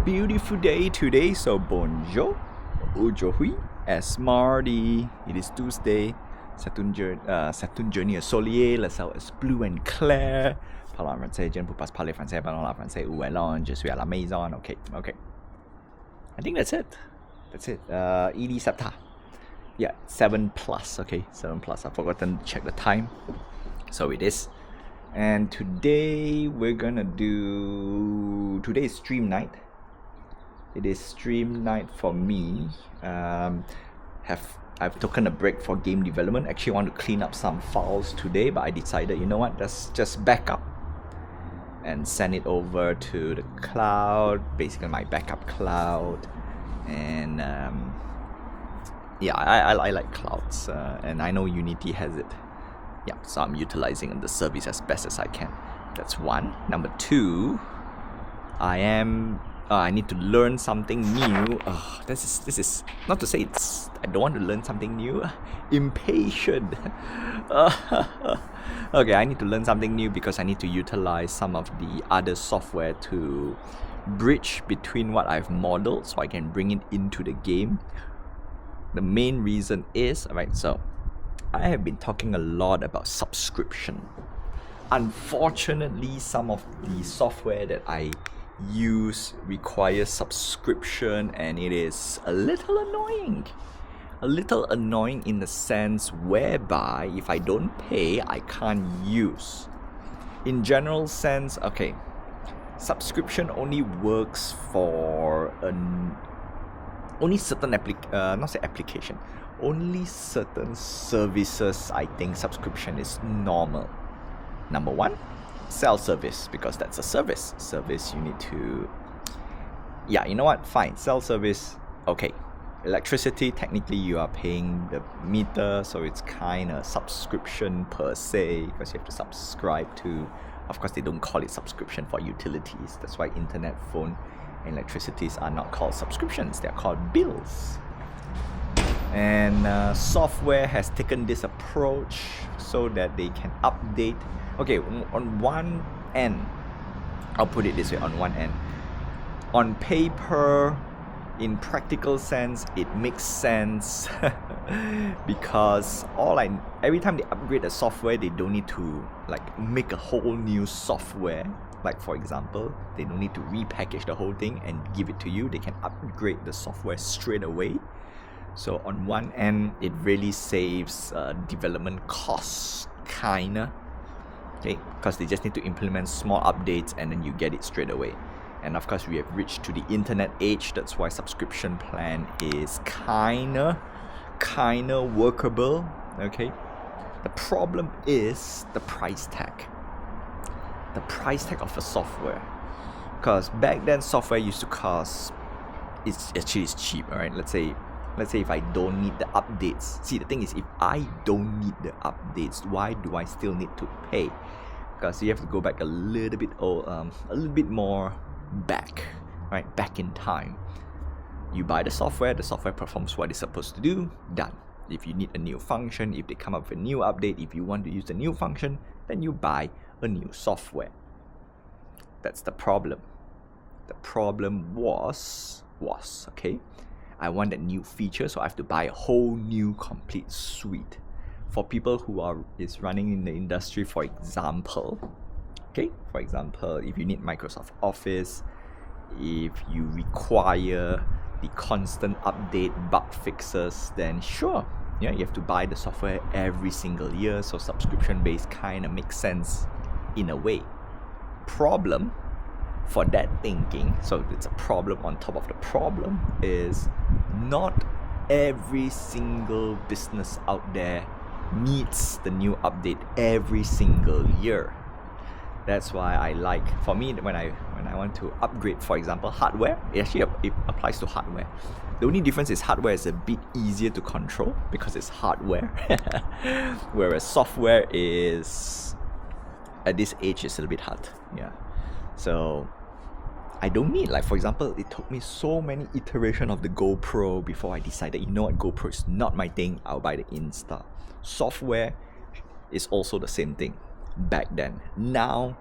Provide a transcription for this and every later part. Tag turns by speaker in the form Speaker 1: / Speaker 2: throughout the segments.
Speaker 1: beautiful day today, so bonjour, aujourd'hui, es mardi, it is Tuesday, c'est une journée ensoleillée, le ciel est bleu and clair. Parle en français, je ne peux pas parler français, parlons en français, où est l'on, je suis à la maison, okay. I think that's it. Il est septembre. Yeah, 7 plus, okay, 7 plus. I've forgotten to check the time, so it is. And today is stream night. It is stream night for me. I've taken a break for game development. Actually, I want to clean up some files today, but I decided, you know what, let's just back up and send it over to the cloud, basically my backup cloud. And I like clouds, and I know Unity has it. Yeah, so I'm utilizing the service as best as I can. That's one. Number two, I need to learn something new. This is not to say I don't want to learn something new. Impatient. Okay, I need to learn something new because I need to utilize some of the other software to bridge between what I've modeled so I can bring it into the game. The main reason is, so I have been talking a lot about subscription. Unfortunately, some of the software that I use requires subscription, and it is a little annoying. In the sense whereby if I don't pay, I can't use. In general sense, okay, subscription only works for only certain only certain services. I think subscription is normal. Number one, cell service, because that's a service. You need to, you know what, fine, cell service, okay. Electricity, technically you are paying the meter, so it's kind of subscription per se, because you have to subscribe to, of course they don't call it subscription for utilities. That's why internet, phone, and electricities are not called subscriptions, they're called bills. And software has taken this approach so that they can update. Okay, on one end, I'll put it this way, on one end, on paper, in practical sense, it makes sense because every time they upgrade the software, they don't need to make a whole new software. Like for example, they don't need to repackage the whole thing and give it to you. They can upgrade the software straight away. So on one end, it really saves development costs, kinda. Okay, because they just need to implement small updates and then you get it straight away. And of course, we have reached to the internet age. That's why subscription plan is kinda workable. Okay, the problem is the price tag. The price tag of a software. Because back then, software used to cost. It's cheap. All right, let's say if I don't need the updates. See, the thing is, if I don't need the updates, why do I still need to pay? Because you have to go back a little bit more back, right? Back in time. You buy the software performs what it's supposed to do, done. If you need a new function, if they come up with a new update, if you want to use the new function, then you buy a new software. That's the problem. The problem was, okay, I want that new feature, so I have to buy a whole new complete suite. For people who is running in the industry, for example, if you need Microsoft Office, if you require the constant update, bug fixes, then sure, you have to buy the software every single year, so subscription based kind of makes sense in a way. Problem for that thinking, so it's a problem on top of the problem, is not every single business out there needs the new update every single year. That's why for me, when I want to upgrade, for example, hardware, it applies to hardware. The only difference is hardware is a bit easier to control because it's hardware, whereas software is, at this age, it's a little bit hard. Yeah, so I don't need, for example, it took me so many iterations of the GoPro before I decided, you know what, GoPro is not my thing, I'll buy the Insta. Software is also the same thing back then. Now,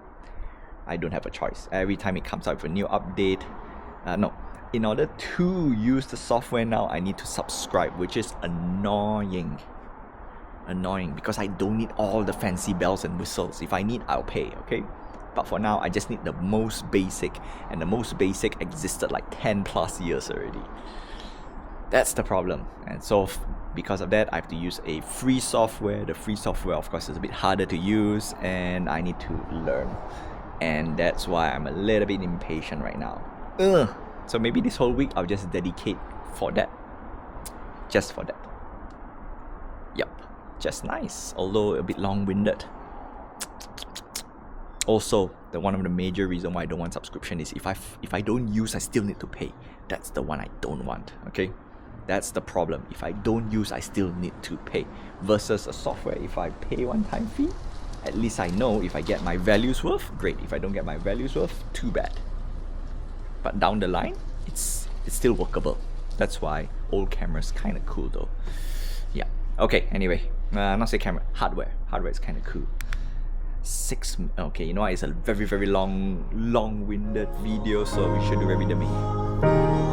Speaker 1: I don't have a choice. Every time it comes out with a new update, No, in order to use the software now, I need to subscribe, which is annoying because I don't need all the fancy bells and whistles. If I need, I'll pay, okay? But for now, I just need the most basic, and the most basic existed like 10 plus years already. That's the problem. And so because of that, I have to use a free software. The free software, of course, is a bit harder to use, and I need to learn. And that's why I'm a little bit impatient right now. So maybe this whole week I'll just dedicate for that. Just for that. Yep. Just nice, although a bit long-winded. Also, one of the major reasons why I don't want subscription is if I don't use, I still need to pay. That's the one I don't want, okay? That's the problem. If I don't use, I still need to pay. Versus a software, if I pay one-time fee, at least I know if I get my value's worth, great. If I don't get my value's worth, too bad. But down the line, it's still workable. That's why old camera's kind of cool though. Yeah. Okay, anyway. Not say camera, hardware. Hardware is kind of cool. Okay, you know what? It's a very, very long-winded video, so we should do every day.